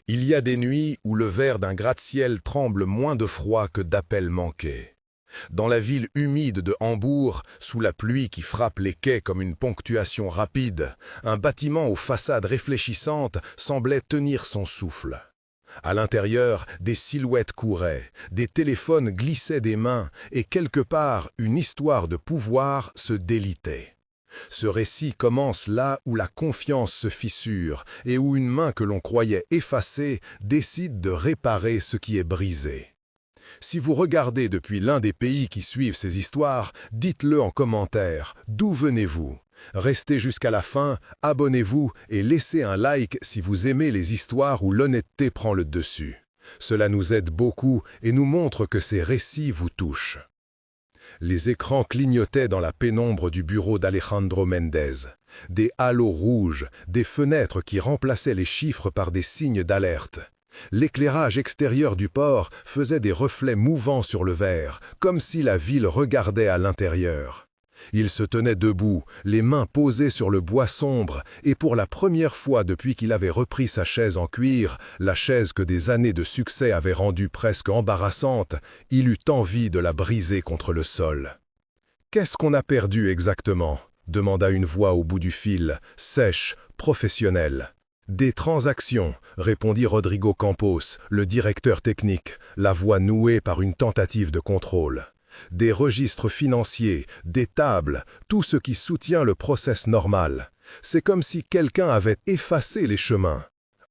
Il y a des nuits où le verre d'un gratte-ciel tremble moins de froid que d'appels manqués. Dans la ville humide de Hambourg, sous la pluie qui frappe les quais comme une ponctuation rapide, un bâtiment aux façades réfléchissantes semblait tenir son souffle. À l'intérieur, des silhouettes couraient, des téléphones glissaient des mains et quelque part, une histoire de pouvoir se délitait. Ce récit commence là où la confiance se fissure et où une main que l'on croyait effacée décide de réparer ce qui est brisé. Si vous regardez depuis l'un des pays qui suivent ces histoires, dites-le en commentaire. D'où venez-vous? Restez jusqu'à la fin, abonnez-vous et laissez un like si vous aimez les histoires où l'honnêteté prend le dessus. Cela nous aide beaucoup et nous montre que ces récits vous touchent. Les écrans clignotaient dans la pénombre du bureau d'Alejandro Méndez. Des halos rouges, des fenêtres qui remplaçaient les chiffres par des signes d'alerte. L'éclairage extérieur du port faisait des reflets mouvants sur le verre, comme si la ville regardait à l'intérieur. Il se tenait debout, les mains posées sur le bois sombre, et pour la première fois depuis qu'il avait repris sa chaise en cuir, la chaise que des années de succès avaient rendue presque embarrassante, il eut envie de la briser contre le sol. « Qu'est-ce qu'on a perdu exactement ?» demanda une voix au bout du fil, sèche, professionnelle. « Des transactions », répondit Rodrigo Campos, le directeur technique, la voix nouée par une tentative de contrôle. « Des registres financiers, des tables, tout ce qui soutient le process normal. C'est comme si quelqu'un avait effacé les chemins. »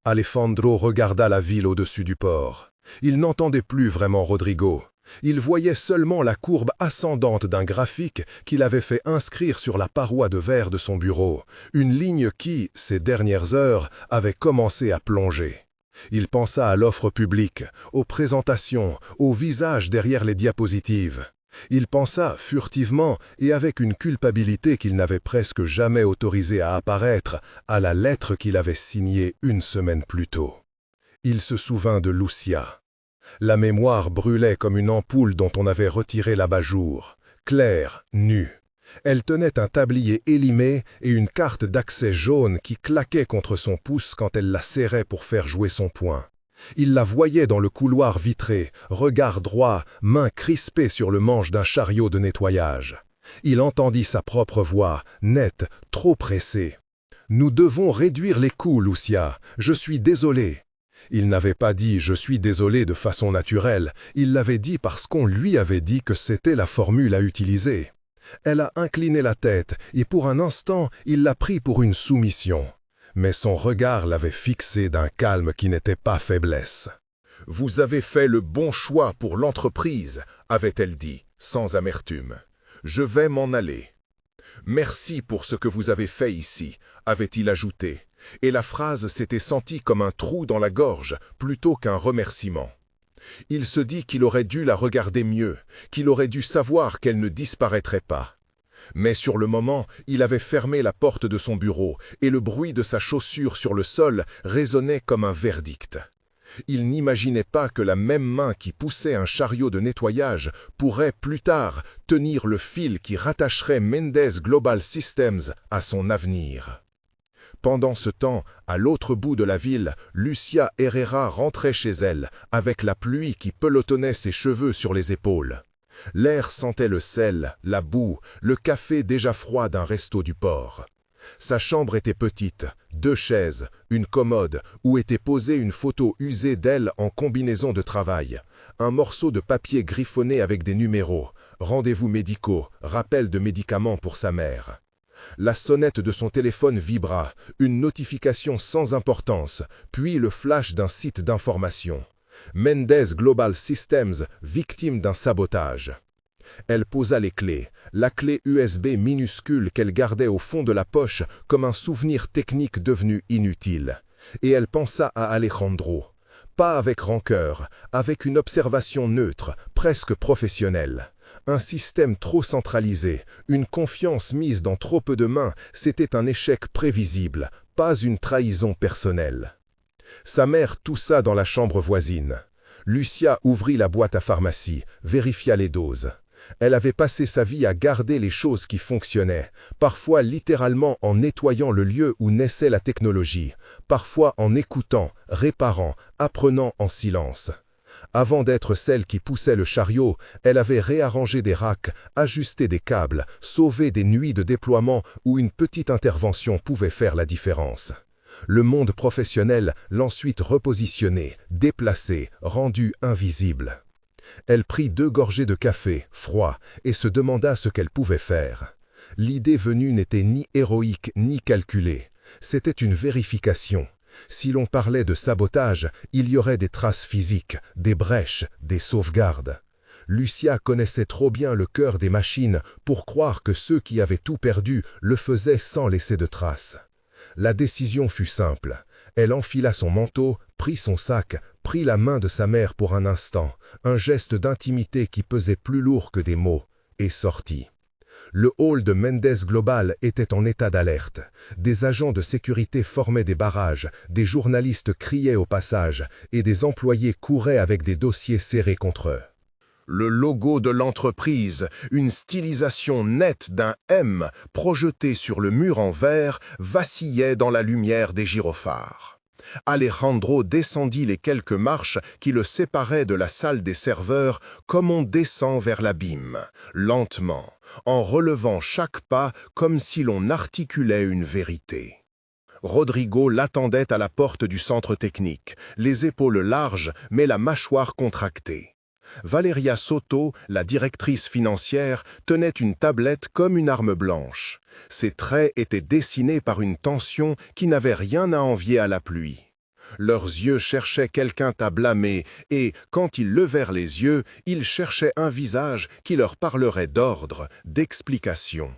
Alejandro regarda la ville au-dessus du port. Il n'entendait plus vraiment Rodrigo. Il voyait seulement la courbe ascendante d'un graphique qu'il avait fait inscrire sur la paroi de verre de son bureau, une ligne qui, ces dernières heures, avait commencé à plonger. Il pensa à l'offre publique, aux présentations, aux visages derrière les diapositives. Il pensa furtivement et avec une culpabilité qu'il n'avait presque jamais autorisé à apparaître, à la lettre qu'il avait signée une semaine plus tôt. Il se souvint de Lucia. La mémoire brûlait comme une ampoule dont on avait retiré l'abat-jour, claire, nue. Elle tenait un tablier élimé et une carte d'accès jaune qui claquait contre son pouce quand elle la serrait pour faire jouer son poing. Il la voyait dans le couloir vitré, regard droit, main crispée sur le manche d'un chariot de nettoyage. Il entendit sa propre voix, nette, trop pressée. « Nous devons réduire les coûts, Lucia. Je suis désolé. » Il n'avait pas dit « je suis désolé » de façon naturelle, il l'avait dit parce qu'on lui avait dit que c'était la formule à utiliser. Elle a incliné la tête et pour un instant, il l'a pris pour une soumission. Mais son regard l'avait fixé d'un calme qui n'était pas faiblesse. « Vous avez fait le bon choix pour l'entreprise », avait-elle dit, sans amertume. « Je vais m'en aller. »« Merci pour ce que vous avez fait ici », avait-il ajouté. Et la phrase s'était sentie comme un trou dans la gorge plutôt qu'un remerciement. Il se dit qu'il aurait dû la regarder mieux, qu'il aurait dû savoir qu'elle ne disparaîtrait pas. Mais sur le moment, il avait fermé la porte de son bureau et le bruit de sa chaussure sur le sol résonnait comme un verdict. Il n'imaginait pas que la même main qui poussait un chariot de nettoyage pourrait plus tard tenir le fil qui rattacherait Méndez Global Systems à son avenir. Pendant ce temps, à l'autre bout de la ville, Lucia Herrera rentrait chez elle, avec la pluie qui pelotonnait ses cheveux sur les épaules. L'air sentait le sel, la boue, le café déjà froid d'un resto du port. Sa chambre était petite, 2 chaises, une commode, où était posée une photo usée d'elle en combinaison de travail, un morceau de papier griffonné avec des numéros, rendez-vous médicaux, rappel de médicaments pour sa mère. La sonnette de son téléphone vibra, une notification sans importance, puis le flash d'un site d'information. Méndez Global Systems, victime d'un sabotage. Elle posa les clés, la clé USB minuscule qu'elle gardait au fond de la poche comme un souvenir technique devenu inutile. Et elle pensa à Alejandro. Pas avec rancœur, avec une observation neutre, presque professionnelle. Un système trop centralisé, une confiance mise dans trop peu de mains, c'était un échec prévisible, pas une trahison personnelle. Sa mère toussa dans la chambre voisine. Lucia ouvrit la boîte à pharmacie, vérifia les doses. Elle avait passé sa vie à garder les choses qui fonctionnaient, parfois littéralement en nettoyant le lieu où naissait la technologie, parfois en écoutant, réparant, apprenant en silence. Avant d'être celle qui poussait le chariot, elle avait réarrangé des racks, ajusté des câbles, sauvé des nuits de déploiement où une petite intervention pouvait faire la différence. Le monde professionnel l'ensuite repositionné, déplacé, rendu invisible. Elle prit 2 gorgées de café, froid, et se demanda ce qu'elle pouvait faire. L'idée venue n'était ni héroïque ni calculée. C'était une vérification. Si l'on parlait de sabotage, il y aurait des traces physiques, des brèches, des sauvegardes. Lucia connaissait trop bien le cœur des machines pour croire que ceux qui avaient tout perdu le faisaient sans laisser de traces. La décision fut simple. Elle enfila son manteau, prit son sac, prit la main de sa mère pour un instant, un geste d'intimité qui pesait plus lourd que des mots, et sortit. Le hall de Mendes Global était en état d'alerte. Des agents de sécurité formaient des barrages, des journalistes criaient au passage, et des employés couraient avec des dossiers serrés contre eux. Le logo de l'entreprise, une stylisation nette d'un M projeté sur le mur en verre, vacillait dans la lumière des gyrophares. Alejandro descendit les quelques marches qui le séparaient de la salle des serveurs comme on descend vers l'abîme, lentement, en relevant chaque pas comme si l'on articulait une vérité. Rodrigo l'attendait à la porte du centre technique, les épaules larges mais la mâchoire contractée. Valeria Soto, la directrice financière, tenait une tablette comme une arme blanche. Ses traits étaient dessinés par une tension qui n'avait rien à envier à la pluie. Leurs yeux cherchaient quelqu'un à blâmer et, quand ils levèrent les yeux, ils cherchaient un visage qui leur parlerait d'ordre, d'explication.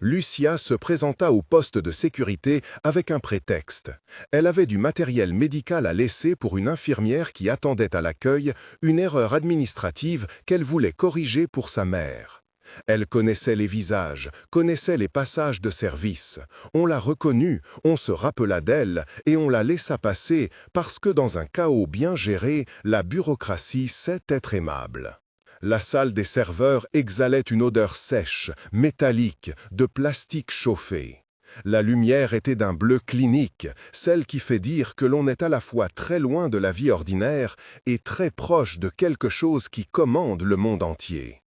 Lucia se présenta au poste de sécurité avec un prétexte. Elle avait du matériel médical à laisser pour une infirmière qui attendait à l'accueil, une erreur administrative qu'elle voulait corriger pour sa mère. Elle connaissait les visages, connaissait les passages de service. On la reconnut, on se rappela d'elle et on la laissa passer parce que dans un chaos bien géré, la bureaucratie sait être aimable. La salle des serveurs exhalait une odeur sèche, métallique, de plastique chauffé. La lumière était d'un bleu clinique, celle qui fait dire que l'on est à la fois très loin de la vie ordinaire et très proche de quelque chose qui commande le monde entier.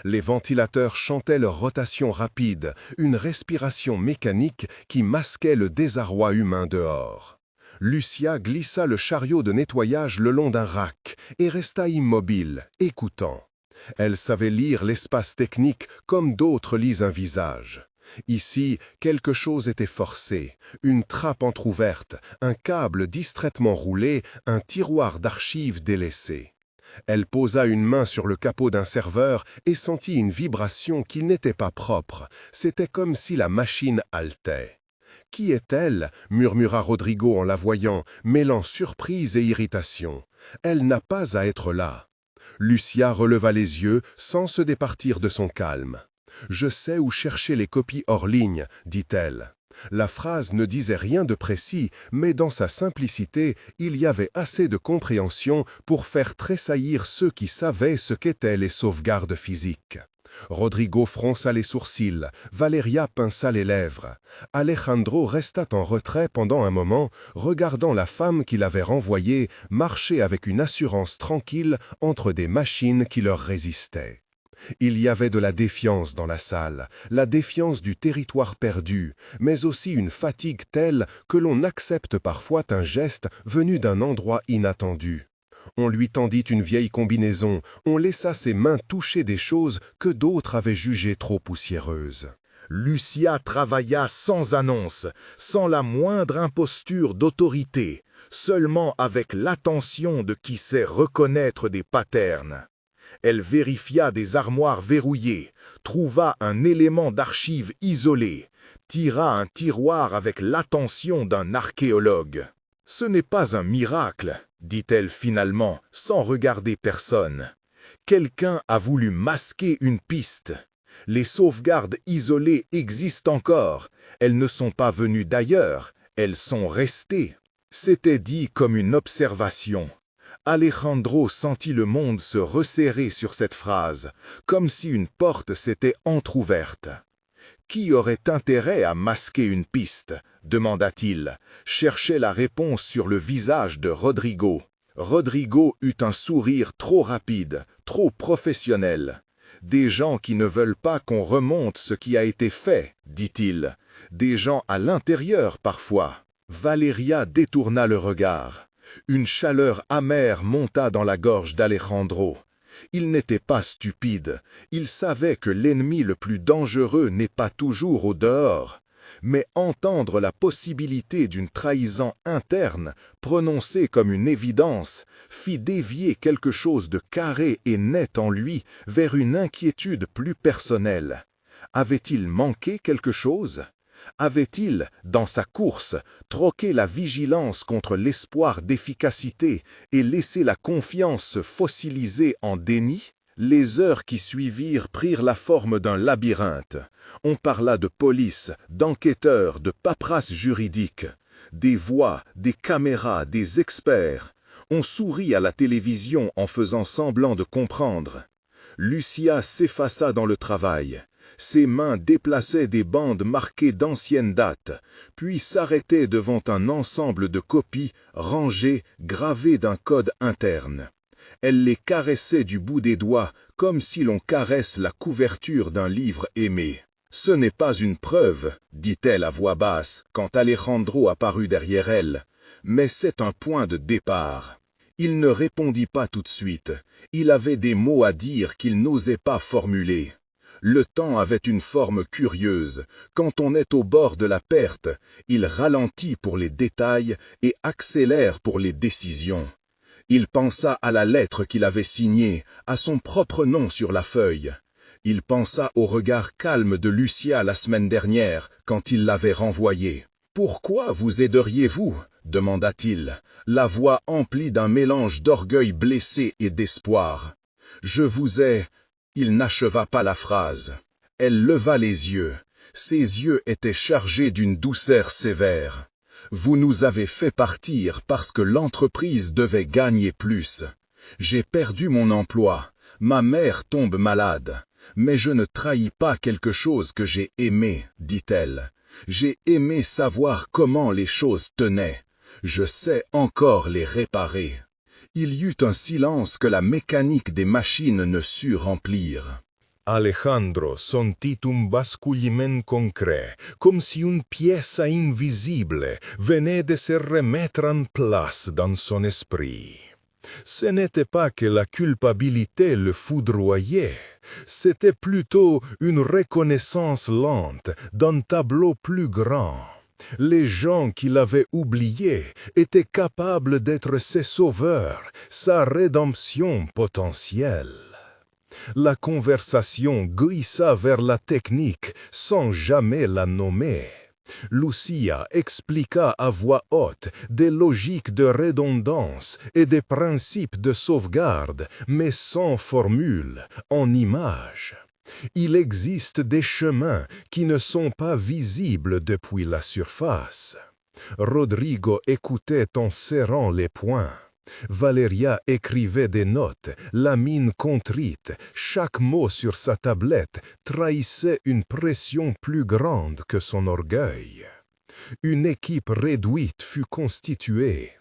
Les ventilateurs chantaient leur rotation rapide, une respiration mécanique qui masquait le désarroi humain dehors. Lucia glissa le chariot de nettoyage le long d'un rack et resta immobile, écoutant. Elle savait lire l'espace technique comme d'autres lisent un visage. Ici, quelque chose était forcé, une trappe entr'ouverte, un câble distraitement roulé, un tiroir d'archives délaissé. Elle posa une main sur le capot d'un serveur et sentit une vibration qui n'était pas propre. C'était comme si la machine haletait. « Qui est-elle » murmura Rodrigo en la voyant, mêlant surprise et irritation. « Elle n'a pas à être là. » Lucia releva les yeux sans se départir de son calme. « Je sais où chercher les copies hors ligne », dit-elle. La phrase ne disait rien de précis, mais dans sa simplicité, il y avait assez de compréhension pour faire tressaillir ceux qui savaient ce qu'étaient les sauvegardes physiques. Rodrigo fronça les sourcils, Valeria pinça les lèvres. Alejandro resta en retrait pendant un moment, regardant la femme qu'il avait renvoyée marcher avec une assurance tranquille entre des machines qui leur résistaient. Il y avait de la défiance dans la salle, la défiance du territoire perdu, mais aussi une fatigue telle que l'on accepte parfois un geste venu d'un endroit inattendu. On lui tendit une vieille combinaison, on laissa ses mains toucher des choses que d'autres avaient jugées trop poussiéreuses. Lucia travailla sans annonce, sans la moindre imposture d'autorité, seulement avec l'attention de qui sait reconnaître des patterns. Elle vérifia des armoires verrouillées, trouva un élément d'archive isolé, tira un tiroir avec l'attention d'un archéologue. « Ce n'est pas un miracle », dit-elle finalement, sans regarder personne. « Quelqu'un a voulu masquer une piste. Les sauvegardes isolées existent encore. Elles ne sont pas venues d'ailleurs, elles sont restées. » C'était dit comme une observation. Alejandro sentit le monde se resserrer sur cette phrase, comme si une porte s'était entr'ouverte. « Qui aurait intérêt à masquer une piste ?» demanda-t-il, cherchait la réponse sur le visage de Rodrigo. Rodrigo eut un sourire trop rapide, trop professionnel. « Des gens qui ne veulent pas qu'on remonte ce qui a été fait, dit-il. Des gens à l'intérieur parfois. » Valeria détourna le regard. Une chaleur amère monta dans la gorge d'Alejandro. Il n'était pas stupide, il savait que l'ennemi le plus dangereux n'est pas toujours au dehors. Mais entendre la possibilité d'une trahison interne, prononcée comme une évidence, fit dévier quelque chose de carré et net en lui vers une inquiétude plus personnelle. Avait-il manqué quelque chose ? Avait-il, dans sa course, troqué la vigilance contre l'espoir d'efficacité et laissé la confiance se fossiliser en déni? Les heures qui suivirent prirent la forme d'un labyrinthe. On parla de police, d'enquêteurs, de paperasse juridique, des voix, des caméras, des experts. On sourit à la télévision en faisant semblant de comprendre. Lucia s'effaça dans le travail. Ses mains déplaçaient des bandes marquées d'anciennes dates, puis s'arrêtaient devant un ensemble de copies rangées, gravées d'un code interne. Elle les caressait du bout des doigts, comme si l'on caresse la couverture d'un livre aimé. « Ce n'est pas une preuve, dit-elle à voix basse, quand Alejandro apparut derrière elle, mais c'est un point de départ. » Il ne répondit pas tout de suite. Il avait des mots à dire qu'il n'osait pas formuler. Le temps avait une forme curieuse. Quand on est au bord de la perte, il ralentit pour les détails et accélère pour les décisions. Il pensa à la lettre qu'il avait signée, à son propre nom sur la feuille. Il pensa au regard calme de Lucia la semaine dernière, quand il l'avait renvoyée. « Pourquoi vous aideriez-vous » demanda-t-il, la voix emplie d'un mélange d'orgueil blessé et d'espoir. « Je vous ai... » Il n'acheva pas la phrase. Elle leva les yeux. Ses yeux étaient chargés d'une douceur sévère. « Vous nous avez fait partir parce que l'entreprise devait gagner plus. J'ai perdu mon emploi. Ma mère tombe malade. Mais je ne trahis pas quelque chose que j'ai aimé, dit-elle. J'ai aimé savoir comment les choses tenaient. Je sais encore les réparer. » Il y eut un silence que la mécanique des machines ne sut remplir. Alejandro sentit un basculement concret, comme si une pièce invisible venait de se remettre en place dans son esprit. Ce n'était pas que la culpabilité le foudroyait, c'était plutôt une reconnaissance lente d'un tableau plus grand. Les gens qui l'avaient oublié étaient capables d'être ses sauveurs, sa rédemption potentielle. La conversation glissa vers la technique sans jamais la nommer. Lucia expliqua à voix haute des logiques de redondance et des principes de sauvegarde, mais sans formule, en images. Il existe des chemins qui ne sont pas visibles depuis la surface. Rodrigo écoutait en serrant les poings. Valeria écrivait des notes, la mine contrite, chaque mot sur sa tablette trahissait une pression plus grande que son orgueil. Une équipe réduite fut constituée.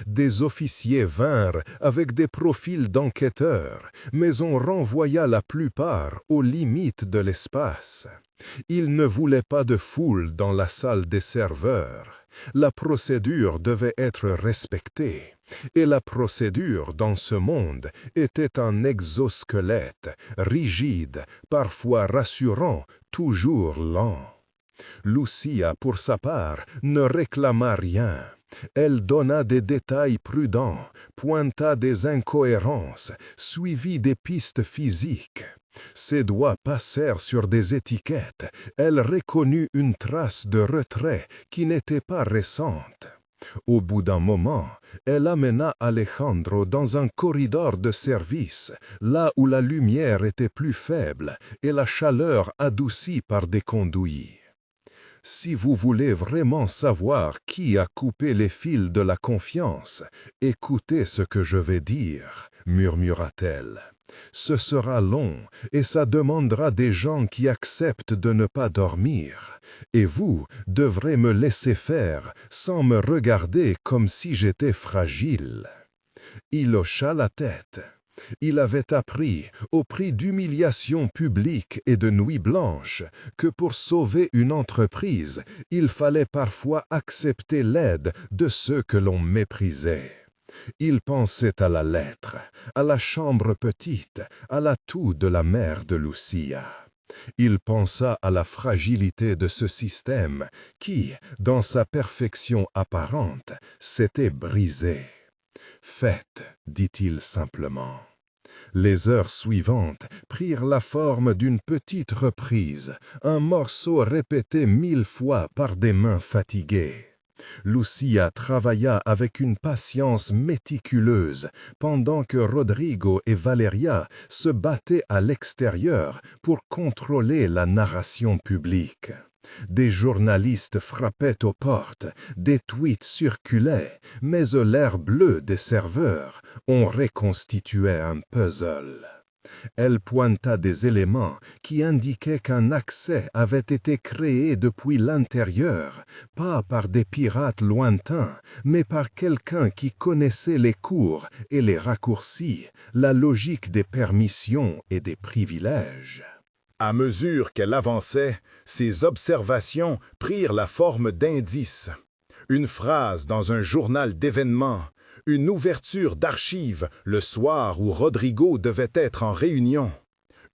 Des officiers vinrent avec des profils d'enquêteurs, mais on renvoya la plupart aux limites de l'espace. Ils ne voulaient pas de foule dans la salle des serveurs. La procédure devait être respectée. Et la procédure dans ce monde était un exosquelette, rigide, parfois rassurant, toujours lent. Lucia, pour sa part, ne réclama rien. Elle donna des détails prudents, pointa des incohérences, suivit des pistes physiques. Ses doigts passèrent sur des étiquettes. Elle reconnut une trace de retrait qui n'était pas récente. Au bout d'un moment, elle amena Alejandro dans un corridor de service, là où la lumière était plus faible et la chaleur adoucie par des conduits. Si vous voulez vraiment savoir qui a coupé les fils de la confiance, écoutez ce que je vais dire, murmura-t-elle. Ce sera long et ça demandera des gens qui acceptent de ne pas dormir. Et vous devrez me laisser faire sans me regarder comme si j'étais fragile. Il hocha la tête. Il avait appris, au prix d'humiliations publiques et de nuits blanches, que pour sauver une entreprise, il fallait parfois accepter l'aide de ceux que l'on méprisait. Il pensait à la lettre, à la chambre petite, à l'atout de la mère de Lucia. Il pensa à la fragilité de ce système qui, dans sa perfection apparente, s'était brisé. « Faites, dit-il simplement. » Les heures suivantes prirent la forme d'une petite reprise, un morceau répété 1000 fois par des mains fatiguées. Lucia travailla avec une patience méticuleuse pendant que Rodrigo et Valeria se battaient à l'extérieur pour contrôler la narration publique. Des journalistes frappaient aux portes, des tweets circulaient, mais l'air bleu des serveurs, on reconstituait un puzzle. Elle pointa des éléments qui indiquaient qu'un accès avait été créé depuis l'intérieur, pas par des pirates lointains, mais par quelqu'un qui connaissait les cours et les raccourcis, la logique des permissions et des privilèges. À mesure qu'elle avançait, ses observations prirent la forme d'indices. Une phrase dans un journal d'événements, une ouverture d'archives le soir où Rodrigo devait être en réunion,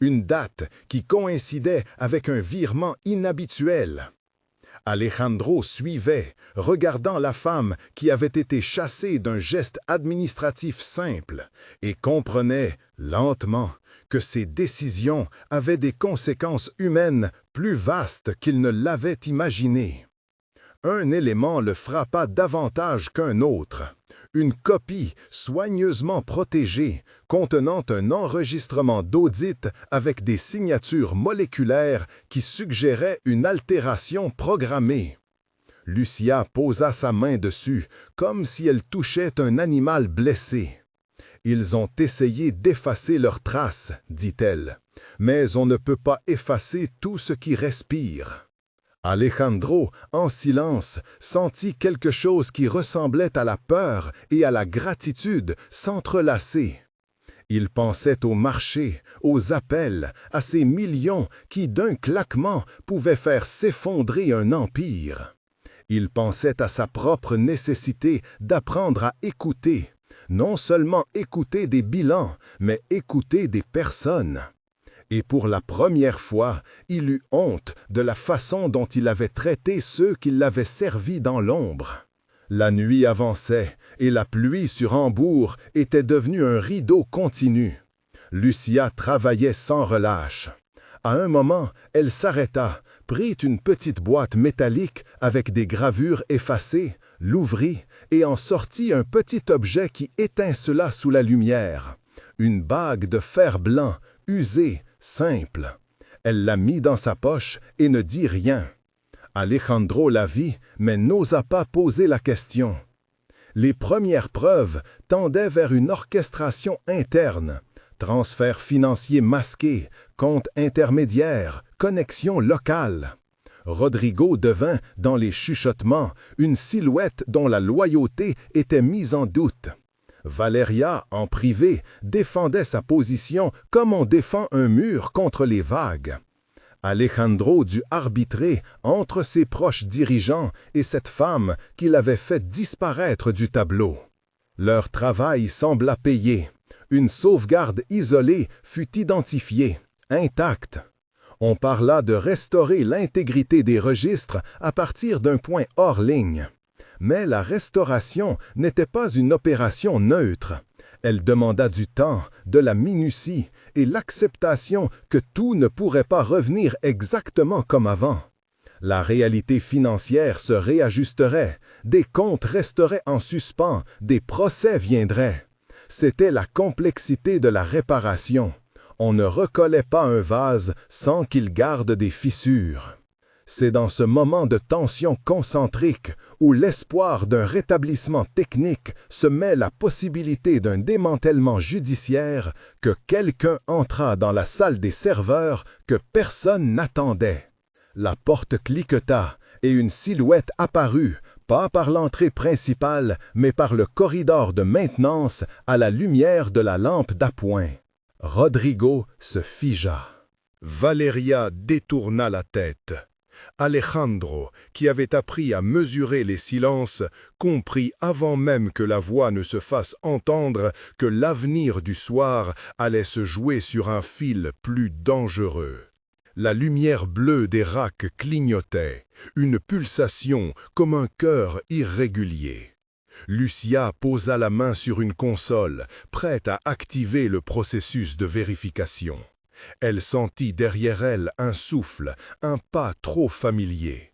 une date qui coïncidait avec un virement inhabituel. Alejandro suivait, regardant la femme qui avait été chassée d'un geste administratif simple, et comprenait, lentement, que ses décisions avaient des conséquences humaines plus vastes qu'il ne l'avait imaginé. Un élément le frappa davantage qu'un autre. Une copie soigneusement protégée, contenant un enregistrement d'audit avec des signatures moléculaires qui suggéraient une altération programmée. Lucia posa sa main dessus, comme si elle touchait un animal blessé. « Ils ont essayé d'effacer leurs traces, dit-elle, mais on ne peut pas effacer tout ce qui respire. » Alejandro, en silence, sentit quelque chose qui ressemblait à la peur et à la gratitude s'entrelacer. Il pensait au marché, aux appels, à ces millions qui, d'un claquement, pouvaient faire s'effondrer un empire. Il pensait à sa propre nécessité d'apprendre à écouter, non seulement écouter des bilans, mais écouter des personnes. Et pour la première fois, il eut honte de la façon dont il avait traité ceux qui l'avaient servi dans l'ombre. La nuit avançait, et la pluie sur Hambourg était devenue un rideau continu. Lucia travaillait sans relâche. À un moment, elle s'arrêta, prit une petite boîte métallique avec des gravures effacées, l'ouvrit et en sortit un petit objet qui étincela sous la lumière. Une bague de fer blanc, usée, simple. Elle la mit dans sa poche et ne dit rien. Alejandro la vit, mais n'osa pas poser la question. Les premières preuves tendaient vers une orchestration interne. Transfert financier masqué, compte intermédiaire, connexion locale. Rodrigo devint, dans les chuchotements, une silhouette dont la loyauté était mise en doute. Valeria, en privé, défendait sa position comme on défend un mur contre les vagues. Alejandro dut arbitrer entre ses proches dirigeants et cette femme qui l'avait fait disparaître du tableau. Leur travail sembla payé. Une sauvegarde isolée fut identifiée, intacte. On parla de restaurer l'intégrité des registres à partir d'un point hors ligne. Mais la restauration n'était pas une opération neutre. Elle demanda du temps, de la minutie et l'acceptation que tout ne pourrait pas revenir exactement comme avant. La réalité financière se réajusterait, des comptes resteraient en suspens, des procès viendraient. C'était la complexité de la réparation. On ne recollait pas un vase sans qu'il garde des fissures. C'est dans ce moment de tension concentrique où l'espoir d'un rétablissement technique se mêle à la possibilité d'un démantèlement judiciaire que quelqu'un entra dans la salle des serveurs que personne n'attendait. La porte cliqueta et une silhouette apparut, pas par l'entrée principale, mais par le corridor de maintenance à la lumière de la lampe d'appoint. Rodrigo se figea. Valeria détourna la tête. Alejandro, qui avait appris à mesurer les silences, comprit avant même que la voix ne se fasse entendre que l'avenir du soir allait se jouer sur un fil plus dangereux. La lumière bleue des racks clignotait, une pulsation comme un cœur irrégulier. Lucia posa la main sur une console, prête à activer le processus de vérification. Elle sentit derrière elle un souffle, un pas trop familier.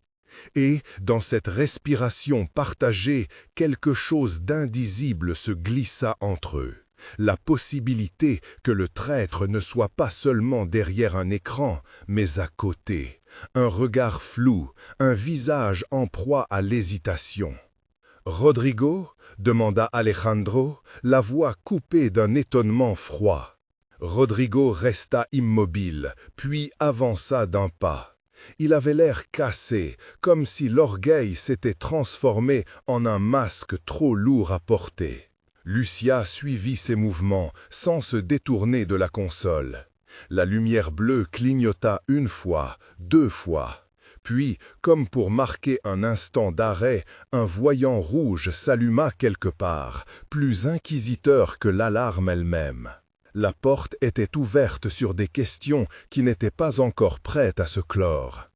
Et, dans cette respiration partagée, quelque chose d'indisible se glissa entre eux. La possibilité que le traître ne soit pas seulement derrière un écran, mais à côté. Un regard flou, un visage en proie à l'hésitation. « Rodrigo ?» demanda Alejandro, la voix coupée d'un étonnement froid. Rodrigo resta immobile, puis avança d'un pas. Il avait l'air cassé, comme si l'orgueil s'était transformé en un masque trop lourd à porter. Lucia suivit ses mouvements, sans se détourner de la console. La lumière bleue clignota une fois, deux fois. Puis, comme pour marquer un instant d'arrêt, un voyant rouge s'alluma quelque part, plus inquisiteur que l'alarme elle-même. La porte était ouverte sur des questions qui n'étaient pas encore prêtes à se clore.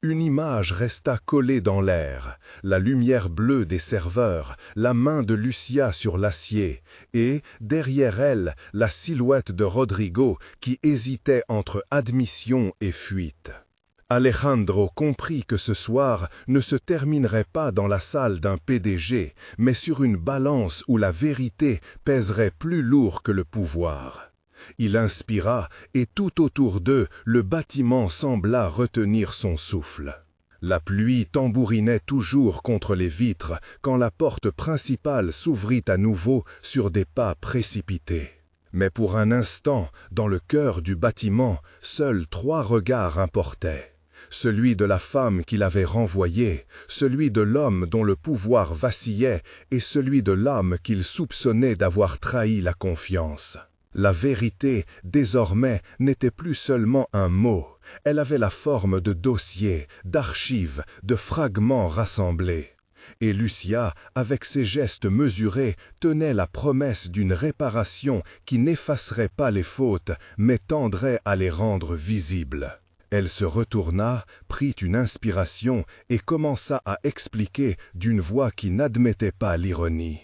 Une image resta collée dans l'air, la lumière bleue des serveurs, la main de Lucia sur l'acier, et, derrière elle, la silhouette de Rodrigo qui hésitait entre admission et fuite. Alejandro comprit que ce soir ne se terminerait pas dans la salle d'un PDG, mais sur une balance où la vérité pèserait plus lourd que le pouvoir. Il inspira, et tout autour d'eux, le bâtiment sembla retenir son souffle. La pluie tambourinait toujours contre les vitres quand la porte principale s'ouvrit à nouveau sur des pas précipités. Mais pour un instant, dans le cœur du bâtiment, seuls 3 regards importaient. Celui de la femme qu'il avait renvoyée, celui de l'homme dont le pouvoir vacillait et celui de l'homme qu'il soupçonnait d'avoir trahi la confiance. La vérité, désormais, n'était plus seulement un mot, elle avait la forme de dossiers, d'archives, de fragments rassemblés. Et Lucia, avec ses gestes mesurés, tenait la promesse d'une réparation qui n'effacerait pas les fautes, mais tendrait à les rendre visibles. Elle se retourna, prit une inspiration et commença à expliquer d'une voix qui n'admettait pas l'ironie.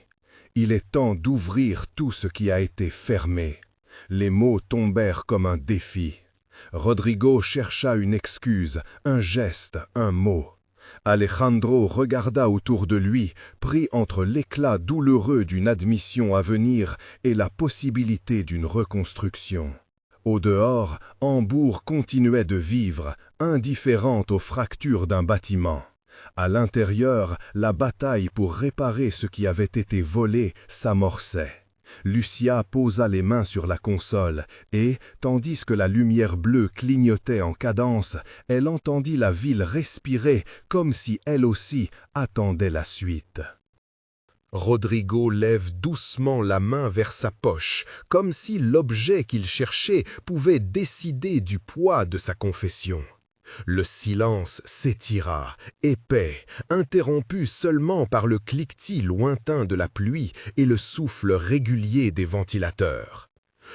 Il est temps d'ouvrir tout ce qui a été fermé. Les mots tombèrent comme un défi. Rodrigo chercha une excuse, un geste, un mot. Alejandro regarda autour de lui, pris entre l'éclat douloureux d'une admission à venir et la possibilité d'une reconstruction. Au dehors, Hambourg continuait de vivre, indifférente aux fractures d'un bâtiment. À l'intérieur, la bataille pour réparer ce qui avait été volé s'amorçait. Lucia posa les mains sur la console et, tandis que la lumière bleue clignotait en cadence, elle entendit la ville respirer comme si elle aussi attendait la suite. Rodrigo lève doucement la main vers sa poche, comme si l'objet qu'il cherchait pouvait décider du poids de sa confession. Le silence s'étira, épais, interrompu seulement par le cliquetis lointain de la pluie et le souffle régulier des ventilateurs.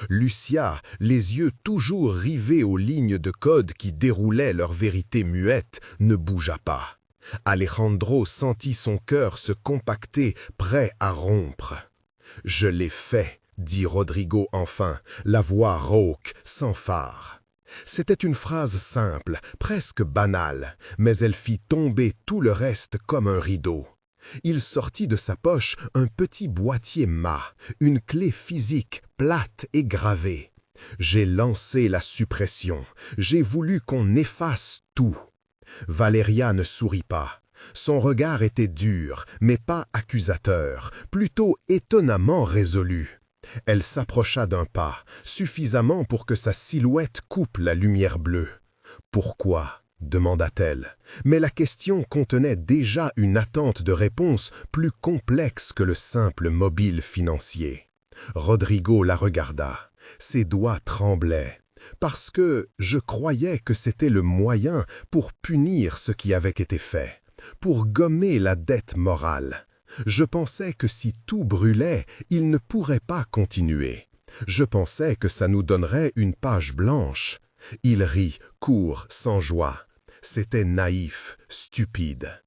Lucia, les yeux toujours rivés aux lignes de code qui déroulaient leur vérité muette, ne bougea pas. Alejandro sentit son cœur se compacter, prêt à rompre. « Je l'ai fait », dit Rodrigo enfin, la voix rauque, sans phare. C'était une phrase simple, presque banale, mais elle fit tomber tout le reste comme un rideau. Il sortit de sa poche un petit boîtier mat, une clé physique, plate et gravée. J'ai lancé la suppression, j'ai voulu qu'on efface tout. Valeria ne sourit pas. Son regard était dur, mais pas accusateur, plutôt étonnamment résolu. Elle s'approcha d'un pas, suffisamment pour que sa silhouette coupe la lumière bleue. « Pourquoi ?» demanda-t-elle, mais la question contenait déjà une attente de réponse plus complexe que le simple mobile financier. Rodrigo la regarda. Ses doigts tremblaient. « Parce que je croyais que c'était le moyen pour punir ce qui avait été fait, pour gommer la dette morale. Je pensais que si tout brûlait, il ne pourrait pas continuer. Je pensais que ça nous donnerait une page blanche. » Il rit, court, sans joie. C'était naïf, stupide.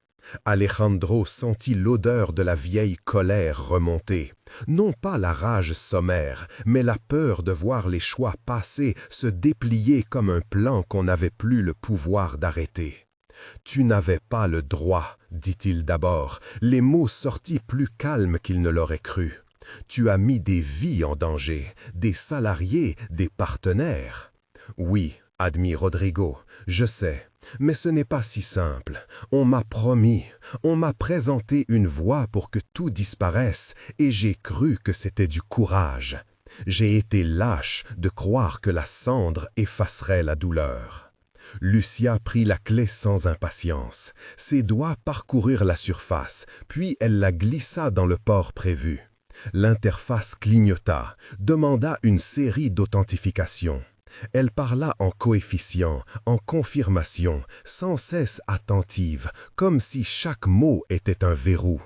Alejandro sentit l'odeur de la vieille colère remonter. Non pas la rage sommaire, mais la peur de voir les choix passés se déplier comme un plan qu'on n'avait plus le pouvoir d'arrêter. « Tu n'avais pas le droit, dit-il d'abord, les mots sortis plus calmes qu'il ne l'aurait cru. Tu as mis des vies en danger, des salariés, des partenaires. » « Oui, admit Rodrigo, je sais, mais ce n'est pas si simple. On m'a promis, on m'a présenté une voie pour que tout disparaisse et j'ai cru que c'était du courage. J'ai été lâche de croire que la cendre effacerait la douleur. » Lucia prit la clé sans impatience. Ses doigts parcoururent la surface, puis elle la glissa dans le port prévu. L'interface clignota, demanda une série d'authentifications. Elle parla en coefficient, en confirmation, sans cesse attentive, comme si chaque mot était un verrou.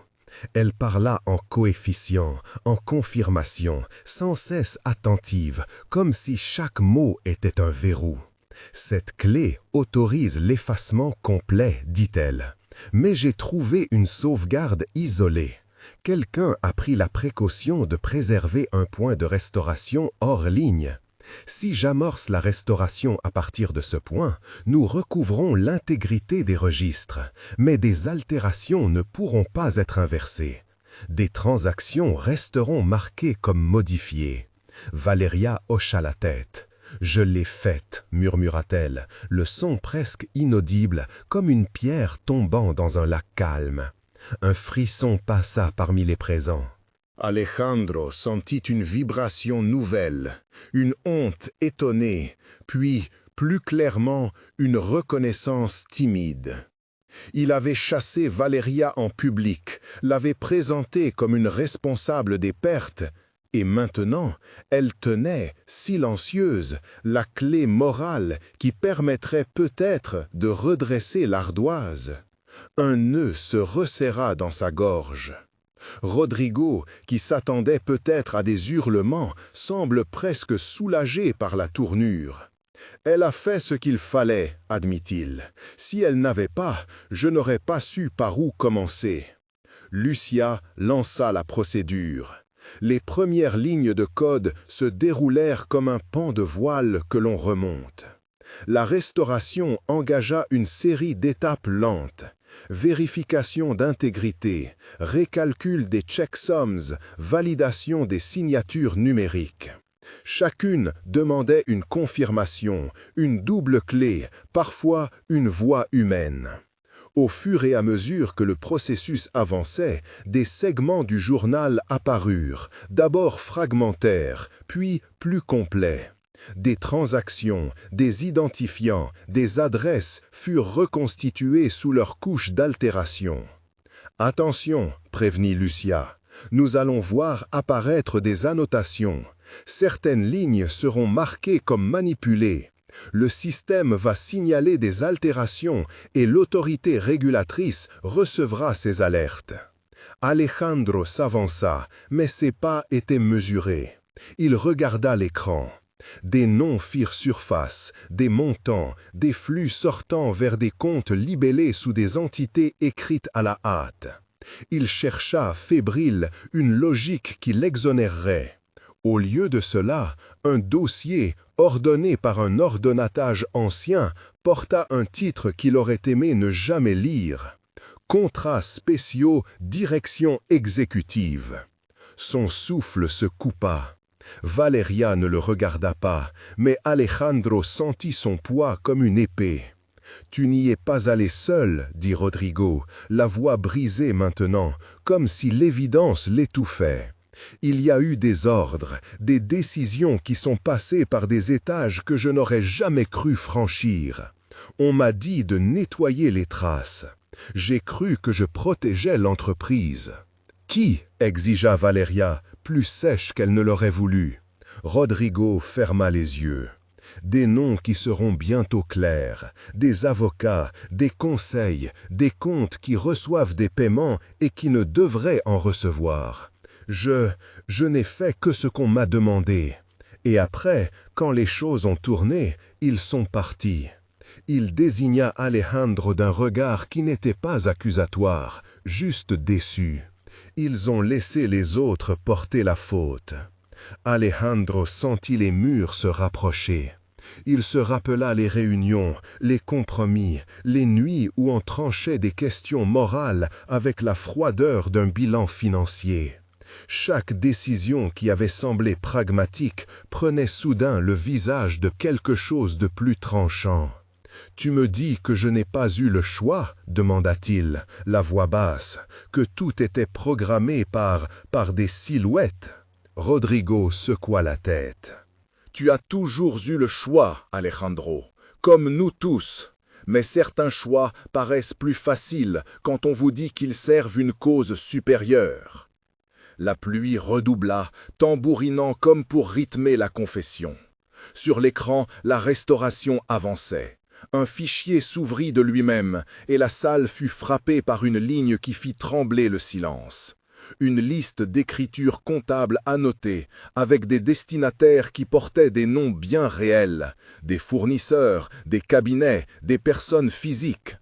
Elle parla en coefficient, en confirmation, sans cesse attentive, comme si chaque mot était un verrou. « Cette clé autorise l'effacement complet, dit-elle. Mais j'ai trouvé une sauvegarde isolée. Quelqu'un a pris la précaution de préserver un point de restauration hors ligne. Si j'amorce la restauration à partir de ce point, nous recouvrons l'intégrité des registres, mais des altérations ne pourront pas être inversées. Des transactions resteront marquées comme modifiées. » Valeria hocha la tête. « Je l'ai faite, murmura-t-elle, le son presque inaudible, comme une pierre tombant dans un lac calme. Un frisson passa parmi les présents. Alejandro sentit une vibration nouvelle, une honte étonnée, puis, plus clairement, une reconnaissance timide. Il avait chassé Valeria en public, l'avait présentée comme une responsable des pertes, et maintenant, elle tenait, silencieuse, la clé morale qui permettrait peut-être de redresser l'ardoise. Un nœud se resserra dans sa gorge. Rodrigo, qui s'attendait peut-être à des hurlements, semble presque soulagé par la tournure. « Elle a fait ce qu'il fallait, admit-il. Si elle n'avait pas, je n'aurais pas su par où commencer. » Lucia lança la procédure. Les premières lignes de code se déroulèrent comme un pan de voile que l'on remonte. La restauration engagea une série d'étapes lentes. Vérification d'intégrité, récalcul des checksums, validation des signatures numériques. Chacune demandait une confirmation, une double clé, parfois une voix humaine. Au fur et à mesure que le processus avançait, des segments du journal apparurent, d'abord fragmentaires, puis plus complets. Des transactions, des identifiants, des adresses furent reconstituées sous leur couche d'altération. « Attention » prévenit Lucia, « nous allons voir apparaître des annotations. Certaines lignes seront marquées comme manipulées. Le système va signaler des altérations et l'autorité régulatrice recevra ces alertes. » Alejandro s'avança, mais ses pas étaient mesurés. Il regarda l'écran. Des noms firent surface, des montants, des flux sortant vers des comptes libellés sous des entités écrites à la hâte. Il chercha, fébrile, une logique qui l'exonérerait. Au lieu de cela, un dossier, ordonné par un ordonnatage ancien, porta un titre qu'il aurait aimé ne jamais lire. « Contrats spéciaux, direction exécutive ». Son souffle se coupa. Valeria ne le regarda pas, mais Alejandro sentit son poids comme une épée. Tu n'y es pas allé seul, dit Rodrigo, la voix brisée maintenant, comme si l'évidence l'étouffait. Il y a eu des ordres, des décisions qui sont passées par des étages que je n'aurais jamais cru franchir. On m'a dit de nettoyer les traces. J'ai cru que je protégeais l'entreprise. Qui? Exigea Valeria, plus sèche qu'elle ne l'aurait voulu. Rodrigo ferma les yeux. Des noms qui seront bientôt clairs, des avocats, des conseils, des comptes qui reçoivent des paiements et qui ne devraient en recevoir. Je n'ai fait que ce qu'on m'a demandé. Et après, quand les choses ont tourné, ils sont partis. Il désigna Alejandro d'un regard qui n'était pas accusatoire, juste déçu. Ils ont laissé les autres porter la faute. Alejandro sentit les murs se rapprocher. Il se rappela les réunions, les compromis, les nuits où on tranchait des questions morales avec la froideur d'un bilan financier. Chaque décision qui avait semblé pragmatique prenait soudain le visage de quelque chose de plus tranchant. « Tu me dis que je n'ai pas eu le choix ?» demanda-t-il, la voix basse, « que tout était programmé par des silhouettes ?» Rodrigo secoua la tête. « Tu as toujours eu le choix, Alejandro, comme nous tous. Mais certains choix paraissent plus faciles quand on vous dit qu'ils servent une cause supérieure. » La pluie redoubla, tambourinant comme pour rythmer la confession. Sur l'écran, la restauration avançait. Un fichier s'ouvrit de lui-même, et la salle fut frappée par une ligne qui fit trembler le silence. Une liste d'écritures comptables annotées, avec des destinataires qui portaient des noms bien réels, des fournisseurs, des cabinets, des personnes physiques.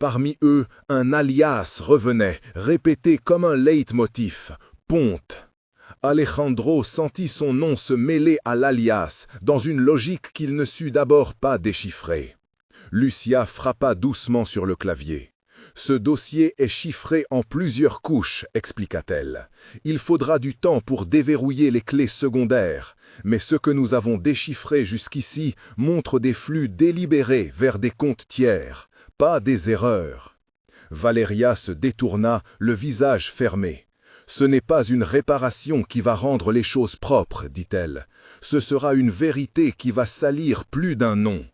Parmi eux, un alias revenait, répété comme un leitmotiv, Ponte. Alejandro sentit son nom se mêler à l'alias, dans une logique qu'il ne sut d'abord pas déchiffrer. Lucia frappa doucement sur le clavier. « Ce dossier est chiffré en plusieurs couches, expliqua-t-elle. Il faudra du temps pour déverrouiller les clés secondaires, mais ce que nous avons déchiffré jusqu'ici montre des flux délibérés vers des comptes tiers, pas des erreurs. » Valeria se détourna, le visage fermé. « Ce n'est pas une réparation qui va rendre les choses propres, dit-elle. Ce sera une vérité qui va salir plus d'un nom.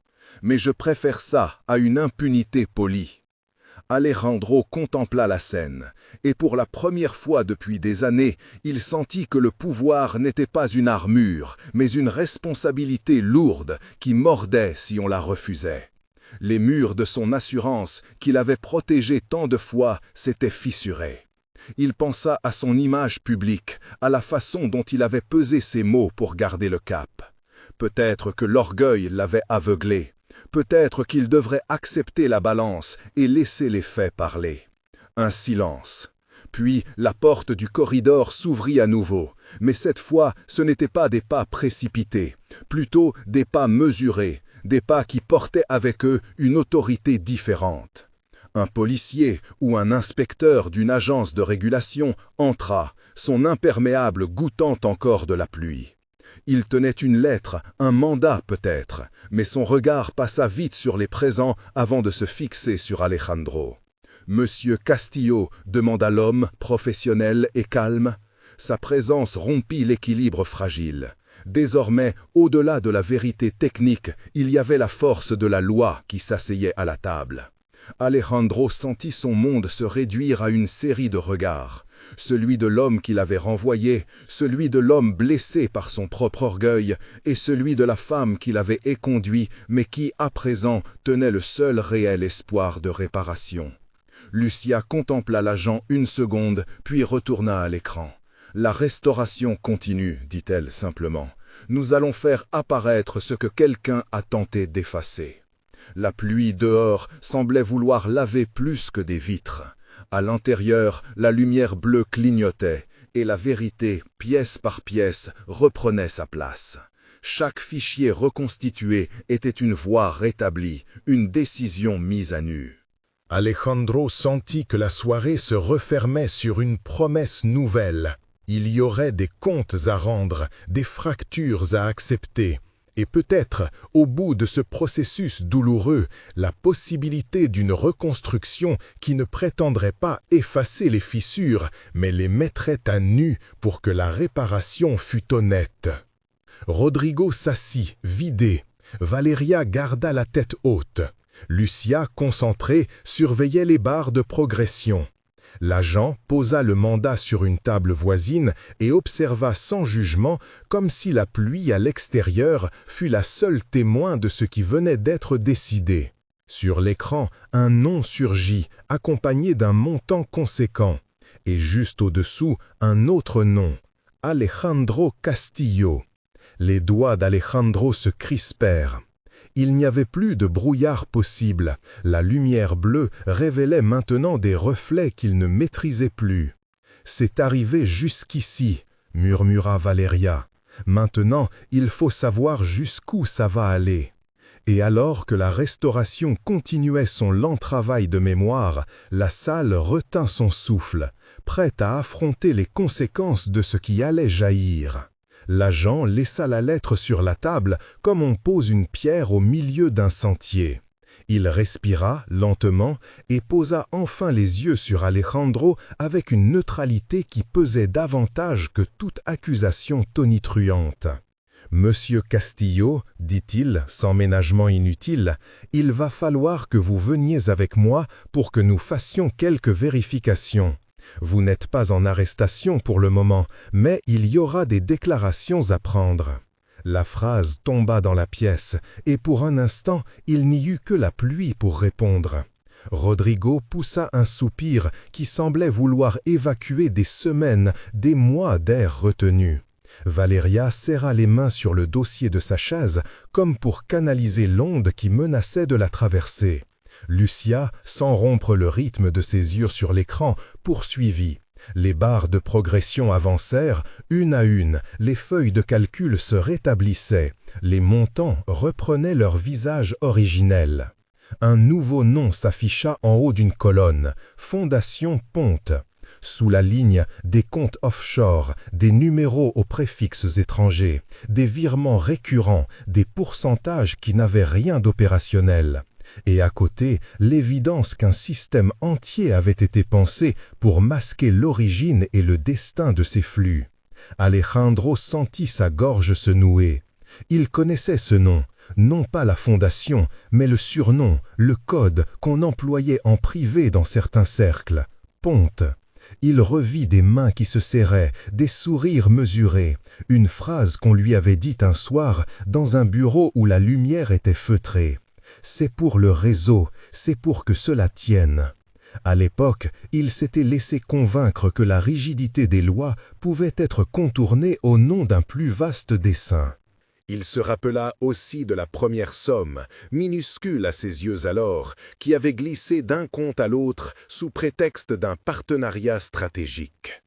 Mais je préfère ça à une impunité polie. » Alejandro contempla la scène, et pour la première fois depuis des années, il sentit que le pouvoir n'était pas une armure, mais une responsabilité lourde qui mordait si on la refusait. Les murs de son assurance, qu'il avait protégés tant de fois, s'étaient fissurés. Il pensa à son image publique, à la façon dont il avait pesé ses mots pour garder le cap. Peut-être que l'orgueil l'avait aveuglé. Peut-être qu'il devrait accepter la balance et laisser les faits parler. Un silence. Puis la porte du corridor s'ouvrit à nouveau, mais cette fois ce n'étaient pas des pas précipités, plutôt des pas mesurés, des pas qui portaient avec eux une autorité différente. Un policier ou un inspecteur d'une agence de régulation entra, son imperméable goûtant encore de la pluie. Il tenait une lettre, un mandat peut-être, mais son regard passa vite sur les présents avant de se fixer sur Alejandro. « Monsieur Castillo » demanda l'homme, professionnel et calme. Sa présence rompit l'équilibre fragile. Désormais, au-delà de la vérité technique, il y avait la force de la loi qui s'asseyait à la table. Alejandro sentit son monde se réduire à une série de regards. Celui de l'homme qui l'avait renvoyé, celui de l'homme blessé par son propre orgueil, et celui de la femme qui l'avait éconduit, mais qui, à présent, tenait le seul réel espoir de réparation. Lucia contempla l'agent une seconde, puis retourna à l'écran. « La restauration continue, dit-elle simplement. Nous allons faire apparaître ce que quelqu'un a tenté d'effacer. » La pluie dehors semblait vouloir laver plus que des vitres. À l'intérieur, la lumière bleue clignotait, et la vérité, pièce par pièce, reprenait sa place. Chaque fichier reconstitué était une voix rétablie, une décision mise à nu. Alejandro sentit que la soirée se refermait sur une promesse nouvelle. Il y aurait des comptes à rendre, des fractures à accepter, et peut-être, au bout de ce processus douloureux, la possibilité d'une reconstruction qui ne prétendrait pas effacer les fissures, mais les mettrait à nu pour que la réparation fût honnête. Rodrigo s'assit, vidé. Valeria garda la tête haute. Lucia, concentrée, surveillait les barres de progression. L'agent posa le mandat sur une table voisine et observa sans jugement, comme si la pluie à l'extérieur fût la seule témoin de ce qui venait d'être décidé. Sur l'écran, un nom surgit, accompagné d'un montant conséquent. Et juste au-dessous, un autre nom, Alejandro Castillo. Les doigts d'Alejandro se crispèrent. Il n'y avait plus de brouillard possible. La lumière bleue révélait maintenant des reflets qu'il ne maîtrisait plus. « C'est arrivé jusqu'ici », murmura Valeria. « Maintenant, il faut savoir jusqu'où ça va aller. » Et alors que la restauration continuait son lent travail de mémoire, la salle retint son souffle, prête à affronter les conséquences de ce qui allait jaillir. L'agent laissa la lettre sur la table comme on pose une pierre au milieu d'un sentier. Il respira lentement et posa enfin les yeux sur Alejandro avec une neutralité qui pesait davantage que toute accusation tonitruante. « Monsieur Castillo, dit-il, sans ménagement inutile, il va falloir que vous veniez avec moi pour que nous fassions quelques vérifications. Vous n'êtes pas en arrestation pour le moment, mais il y aura des déclarations à prendre. » La phrase tomba dans la pièce, et pour un instant, il n'y eut que la pluie pour répondre. Rodrigo poussa un soupir qui semblait vouloir évacuer des semaines, des mois d'air retenu. Valeria serra les mains sur le dossier de sa chaise, comme pour canaliser l'onde qui menaçait de la traverser. Lucia, sans rompre le rythme de ses yeux sur l'écran, poursuivit. Les barres de progression avancèrent, une à une, les feuilles de calcul se rétablissaient, les montants reprenaient leur visage originel. Un nouveau nom s'afficha en haut d'une colonne, Fondation Ponte. Sous la ligne, des comptes offshore, des numéros aux préfixes étrangers, des virements récurrents, des pourcentages qui n'avaient rien d'opérationnel. Et à côté, l'évidence qu'un système entier avait été pensé pour masquer l'origine et le destin de ces flux. Alejandro sentit sa gorge se nouer. Il connaissait ce nom, non pas la fondation, mais le surnom, le code qu'on employait en privé dans certains cercles. Ponte. Il revit des mains qui se serraient, des sourires mesurés, une phrase qu'on lui avait dite un soir dans un bureau où la lumière était feutrée. C'est pour le réseau, c'est pour que cela tienne. À l'époque, il s'était laissé convaincre que la rigidité des lois pouvait être contournée au nom d'un plus vaste dessein. Il se rappela aussi de la première somme, minuscule à ses yeux alors, qui avait glissé d'un compte à l'autre sous prétexte d'un partenariat stratégique.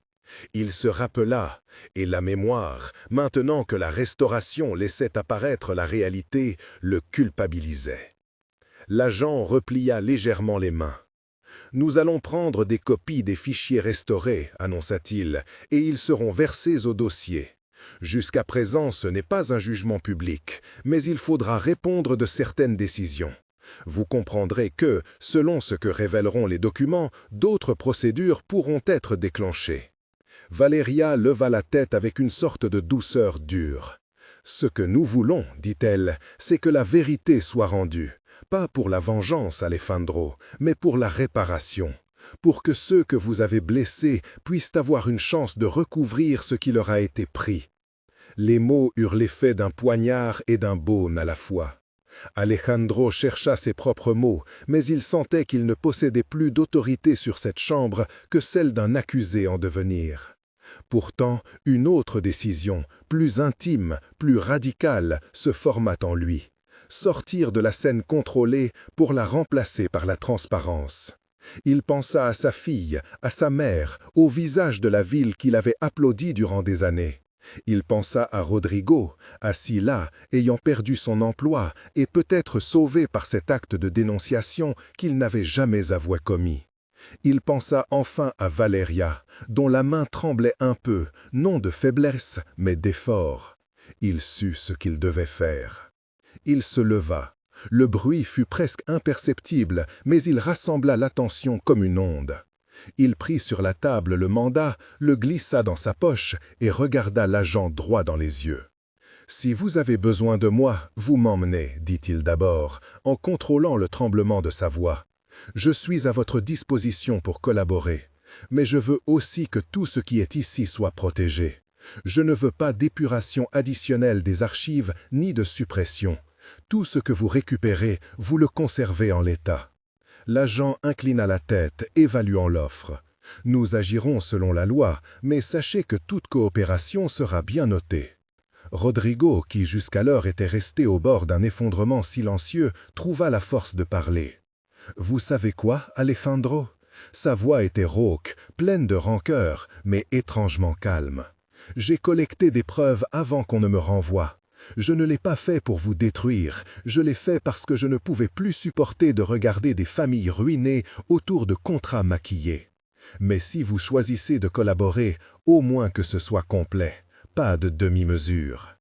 Il se rappela, et la mémoire, maintenant que la restauration laissait apparaître la réalité, le culpabilisait. L'agent replia légèrement les mains. « Nous allons prendre des copies des fichiers restaurés, annonça-t-il, et ils seront versés au dossier. Jusqu'à présent, ce n'est pas un jugement public, mais il faudra répondre de certaines décisions. Vous comprendrez que, selon ce que révéleront les documents, d'autres procédures pourront être déclenchées. » Valeria leva la tête avec une sorte de douceur dure. « Ce que nous voulons, dit-elle, c'est que la vérité soit rendue. Pas pour la vengeance, Alejandro, mais pour la réparation. Pour que ceux que vous avez blessés puissent avoir une chance de recouvrir ce qui leur a été pris. » Les mots eurent l'effet d'un poignard et d'un baume à la fois. Alejandro chercha ses propres mots, mais il sentait qu'il ne possédait plus d'autorité sur cette chambre que celle d'un accusé en devenir. Pourtant, une autre décision, plus intime, plus radicale, se forma en lui. Sortir de la scène contrôlée pour la remplacer par la transparence. Il pensa à sa fille, à sa mère, au visage de la ville qu'il avait applaudi durant des années. Il pensa à Rodrigo, assis là, ayant perdu son emploi et peut-être sauvé par cet acte de dénonciation qu'il n'avait jamais avoué commis. Il pensa enfin à Valeria, dont la main tremblait un peu, non de faiblesse, mais d'effort. Il sut ce qu'il devait faire. Il se leva. Le bruit fut presque imperceptible, mais il rassembla l'attention comme une onde. Il prit sur la table le mandat, le glissa dans sa poche et regarda l'agent droit dans les yeux. « Si vous avez besoin de moi, vous m'emmenez, dit-il d'abord, en contrôlant le tremblement de sa voix. Je suis à votre disposition pour collaborer, mais je veux aussi que tout ce qui est ici soit protégé. Je ne veux pas d'épuration additionnelle des archives ni de suppression. Tout ce que vous récupérez, vous le conservez en l'état. » L'agent inclina la tête, évaluant l'offre. « Nous agirons selon la loi, mais sachez que toute coopération sera bien notée. » Rodrigo, qui jusqu'alors était resté au bord d'un effondrement silencieux, trouva la force de parler. « Vous savez quoi, Alejandro ?» Sa voix était rauque, pleine de rancœur, mais étrangement calme. « J'ai collecté des preuves avant qu'on ne me renvoie. Je ne l'ai pas fait pour vous détruire, je l'ai fait parce que je ne pouvais plus supporter de regarder des familles ruinées autour de contrats maquillés. Mais si vous choisissez de collaborer, au moins que ce soit complet. Pas de demi-mesure. »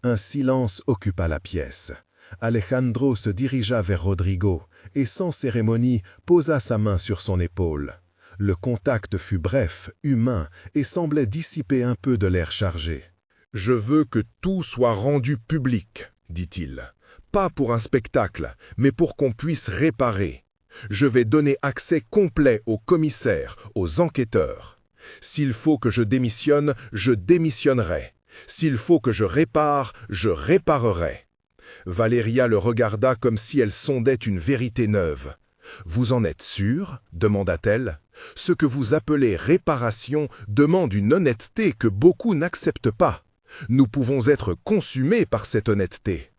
Un silence occupa la pièce. Alejandro se dirigea vers Rodrigo et sans cérémonie posa sa main sur son épaule. Le contact fut bref, humain et semblait dissiper un peu de l'air chargé. « Je veux que tout soit rendu public, dit-il. Pas pour un spectacle, mais pour qu'on puisse réparer. Je vais donner accès complet aux commissaires, aux enquêteurs. S'il faut que je démissionne, je démissionnerai. S'il faut que je répare, je réparerai. » Valeria le regarda comme si elle sondait une vérité neuve. « Vous en êtes sûr ?» demanda-t-elle. « Ce que vous appelez réparation demande une honnêteté que beaucoup n'acceptent pas. Nous pouvons être consumés par cette honnêteté. »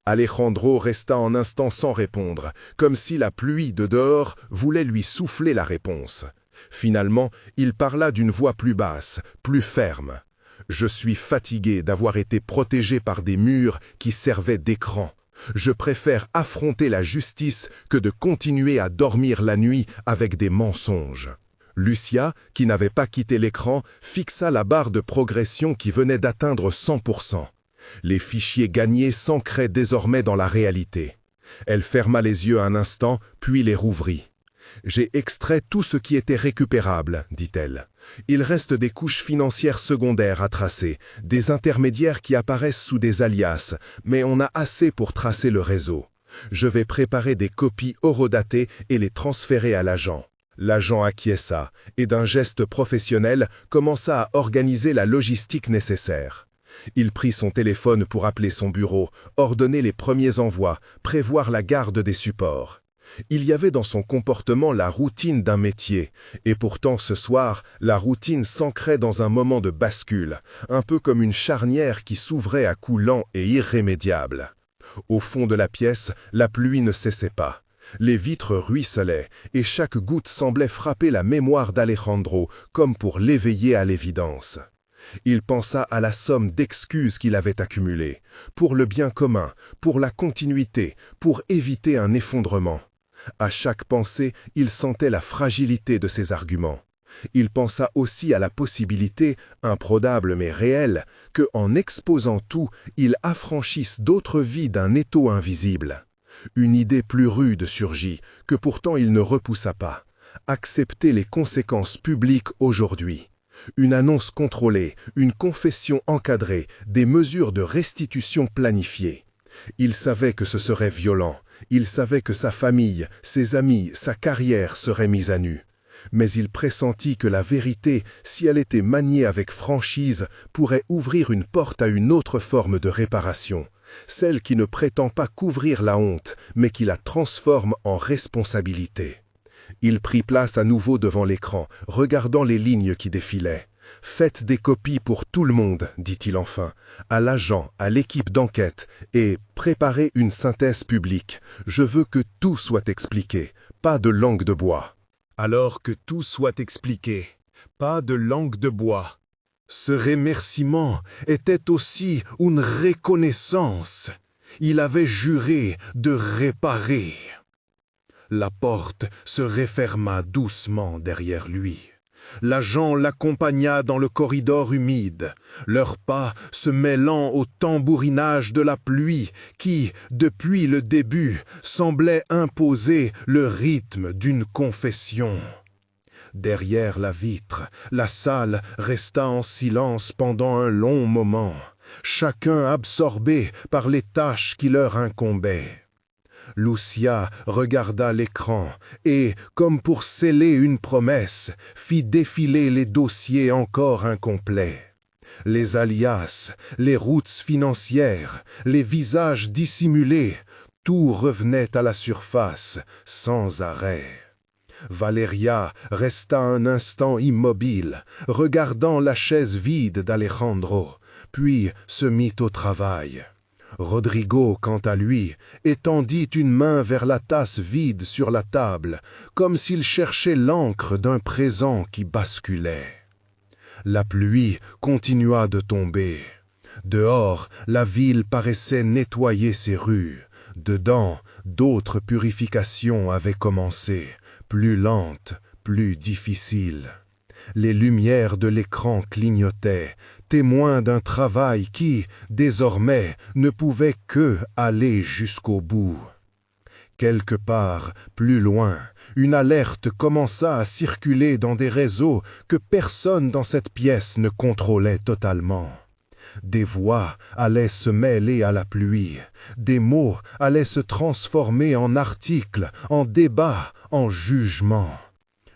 Alejandro resta un instant sans répondre, comme si la pluie de dehors voulait lui souffler la réponse. Finalement, il parla d'une voix plus basse, plus ferme. « Je suis fatigué d'avoir été protégé par des murs qui servaient d'écran. Je préfère affronter la justice que de continuer à dormir la nuit avec des mensonges. » Lucia, qui n'avait pas quitté l'écran, fixa la barre de progression qui venait d'atteindre 100%. Les fichiers gagnés s'ancraient désormais dans la réalité. Elle ferma les yeux un instant, puis les rouvrit. « J'ai extrait tout ce qui était récupérable, dit-elle. Il reste des couches financières secondaires à tracer, des intermédiaires qui apparaissent sous des alias, mais on a assez pour tracer le réseau. Je vais préparer des copies horodatées et les transférer à l'agent. » L'agent acquiesça et d'un geste professionnel commença à organiser la logistique nécessaire. Il prit son téléphone pour appeler son bureau, ordonner les premiers envois, prévoir la garde des supports. Il y avait dans son comportement la routine d'un métier, et pourtant ce soir, la routine s'ancrait dans un moment de bascule, un peu comme une charnière qui s'ouvrait à coups lents et irrémédiables. Au fond de la pièce, la pluie ne cessait pas. Les vitres ruisselaient, et chaque goutte semblait frapper la mémoire d'Alejandro comme pour l'éveiller à l'évidence. Il pensa à la somme d'excuses qu'il avait accumulées, pour le bien commun, pour la continuité, pour éviter un effondrement. À chaque pensée, il sentait la fragilité de ses arguments. Il pensa aussi à la possibilité, improbable mais réelle, que, en exposant tout, il affranchisse d'autres vies d'un étau invisible. Une idée plus rude surgit, que pourtant il ne repoussa pas. Accepter les conséquences publiques aujourd'hui. Une annonce contrôlée, une confession encadrée, des mesures de restitution planifiées. Il savait que ce serait violent. Il savait que sa famille, ses amis, sa carrière seraient mis à nu. Mais il pressentit que la vérité, si elle était maniée avec franchise, pourrait ouvrir une porte à une autre forme de réparation, celle qui ne prétend pas couvrir la honte, mais qui la transforme en responsabilité. Il prit place à nouveau devant l'écran, regardant les lignes qui défilaient. « Faites des copies pour tout le monde, dit-il enfin, à l'agent, à l'équipe d'enquête, et préparez une synthèse publique. Je veux que tout soit expliqué, pas de langue de bois. » Alors que tout soit expliqué, pas de langue de bois. Ce remerciement était aussi une reconnaissance. Il avait juré de réparer. La porte se referma doucement derrière lui. L'agent l'accompagna dans le corridor humide, leurs pas se mêlant au tambourinage de la pluie qui, depuis le début, semblait imposer le rythme d'une confession. Derrière la vitre, la salle resta en silence pendant un long moment, chacun absorbé par les tâches qui leur incombaient. Lucia regarda l'écran et, comme pour sceller une promesse, fit défiler les dossiers encore incomplets. Les alias, les routes financières, les visages dissimulés, tout revenait à la surface sans arrêt. Valeria resta un instant immobile, regardant la chaise vide d'Alejandro, puis se mit au travail. Rodrigo, quant à lui, étendit une main vers la tasse vide sur la table, comme s'il cherchait l'encre d'un présent qui basculait. La pluie continua de tomber. Dehors, la ville paraissait nettoyer ses rues. Dedans, d'autres purifications avaient commencé, plus lentes, plus difficiles. Les lumières de l'écran clignotaient, témoins d'un travail qui, désormais, ne pouvait que aller jusqu'au bout. Quelque part, plus loin, une alerte commença à circuler dans des réseaux que personne dans cette pièce ne contrôlait totalement. Des voix allaient se mêler à la pluie, des mots allaient se transformer en articles, en débats, en jugements.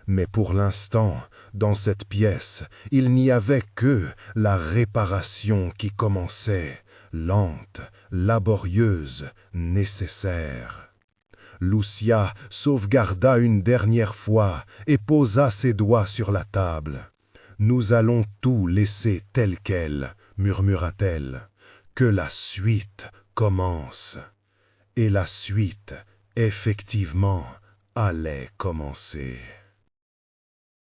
Mais pour l'instant, dans cette pièce, il n'y avait que la réparation qui commençait, lente, laborieuse, nécessaire. Lucia sauvegarda une dernière fois et posa ses doigts sur la table. « Nous allons tout laisser tel quel, » murmura-t-elle. « Que la suite commence. » Et la suite, effectivement, allait commencer.